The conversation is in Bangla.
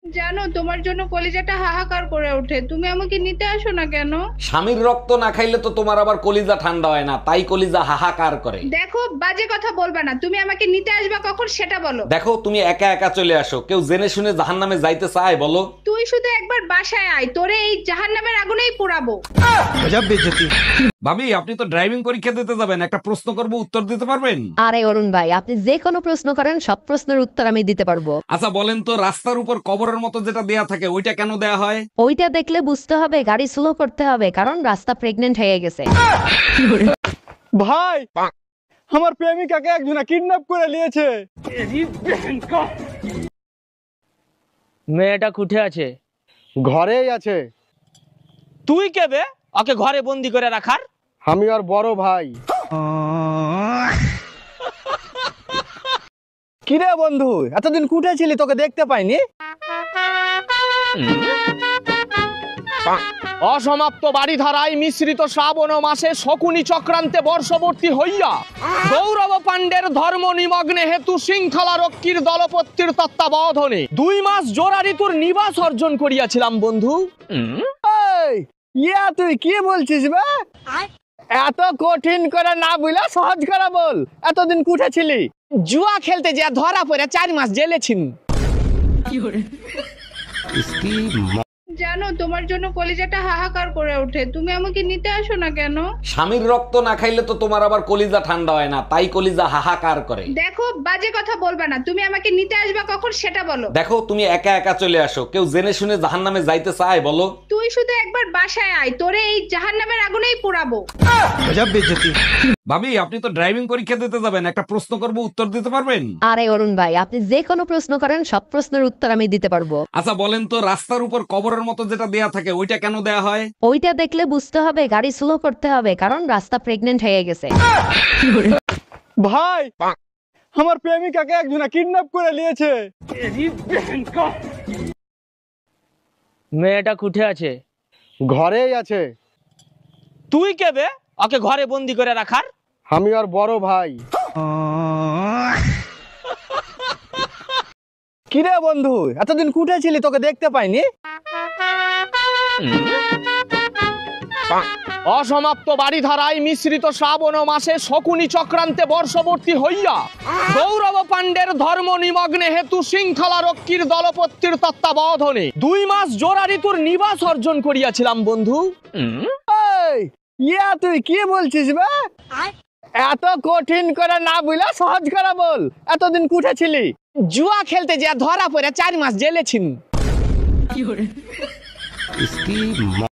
জানো, তোমার জন্য কলিজাটা হাহাকার করে ওঠে। তুমি আমাকে নিতে আসো না কেন? স্বামীর রক্ত না খাইলে তো তোমার আবার কলিজা ঠান্ডা হয় না, তাই কলিজা হাহাকার করে। দেখো, বাজে কথা বলবা না। তুমি আমাকে নিতে আসবা কখন সেটা বলো। দেখো, তুমি একা একা চলে আসো, কেউ জেনে শুনে জাহান্নামে যাইতে চায় বলো? তুই শুধু একবার বাসায় আয়, তোরে এই জাহান্নামের আগুনেই পোড়াবো। ভাবি, আপনি তো ড্রাইভিং পরীক্ষা দিতে যাবেন, একটা প্রশ্ন করব, উত্তর দিতে পারবেন? আরে অরুণ ভাই, আপনি যে কোনো প্রশ্ন করেন, সব প্রশ্নের উত্তর আমি দিতে পারবো। আচ্ছা বলেন তো, রাস্তার উপর কবরের মতো যেটা দেয়া থাকে ওইটা কেন দেয়া হয়? ওইটা দেখলে বুঝতে হবে গাড়ি স্লো করতে হবে, কারণ রাস্তা প্রেগনেন্ট হয়ে গেছে। ভাই, আমার প্রেমিকাকে একজনা কিডন্যাপ করে নিয়েছে। মেয়েটা কুঠে আছে? ঘরেই আছে। তুই কে বে ওকে ঘরে বন্দি করে রাখার? আমি আর বড় ভাই। কিরে বন্ধু, এতদিন কুঠে ছিলি, তোকে দেখতে পাইনি। অসমাপ্ত বাড়িধারায় মিশ্রিত শ্রাবণ মাসে শকুনি চক্রান্তে বর্ষবর্তী হইয়া গৌরব পাণ্ডের ধর্ম নিমগ্নে হেতু শৃঙ্খলা রক্ষীর দলপতির তত্ত্বাবধানে 2 মাস জোড়া ঋতুর নিবাস অর্জন করিয়াছিলাম বন্ধু। এই, ইয়া তুই কি বলছিস বে? এত কঠিন করে না বুঝলা সহজ করে বল। এতদিন কুঠে ছিলি? জুয়া খেলতে যা ধরা পড়ে 4 মাস জেলে ছিলাম। জানো, তোমার জন্য কলিজাটা হাহাকার করে ওঠে। তুমি আমাকে নিতে আসো না কেন? স্বামীর রক্ত না খাইলে তো তোমার আবার কলিজা ঠান্ডা হয় না, তাই কলিজা হাহাকার করে। দেখো, বাজে কথা বলবা না। তুমি আমাকে নিতে আসবা কখন সেটা বলো। দেখো, তুমি একা একা চলে আসো, কেউ জেনে শুনে জাহান্নামে যাইতে চায় বলো? তুই শুধু একবার বাসায় আয়, তোরে এই জাহান্নামের আগুনেই পোড়াবো। ভাবি, আপনি তো ড্রাইভিং পরীক্ষা দিতে যাবেন, একটা প্রশ্ন করব, উত্তর দিতে পারবেন? আরে অরুণ ভাই, আপনি যে কোনো প্রশ্ন করেন, সব প্রশ্নের উত্তর আমি দিতে পারবো। আচ্ছা বলেন তো, রাস্তার উপর কবরের মতো যেটা দেয়া থাকে ওইটা কেন দেয়া হয়? ওইটা দেখলে বুঝতে হবে গাড়ি স্লো করতে হবে, কারণ রাস্তা প্রেগনেন্ট হয়ে গেছে। ভাই, আমার প্রেমিকাকে একজনা কিডন্যাপ করে নিয়েছে। মেয়েটা কুঠে আছে? ঘরেই আছে। তুই কে বে ওকে ঘরে বন্দি করে রাখার? আমি আর বড় ভাই। কিরে বন্ধু, এতদিন কুঠে ছিলি, তোকে দেখতে পাইনি। অসমাপ্ত বাড়িধারায় মিশ্রিত শ্রাবণ মাসে শকুনি চক্রান্তে বর্ষবর্তী হইয়া গৌরব পাণ্ডের ধর্ম নিমগ্নে হেতু শৃঙ্খলা রক্ষীর দলপতির তত্ত্বাবধানে 2 মাস জোড়া ঋতুর নিবাস অর্জন করিয়াছিলাম বন্ধু। এই, ইয়া তুই কি বলছিস বে? এত কঠিন করে না বুঝলা সহজ করে বল। এতদিন কুঠে ছিলি? জুয়া খেলতে যা ধরা পড়ে 4 মাস জেলে ছিলাম।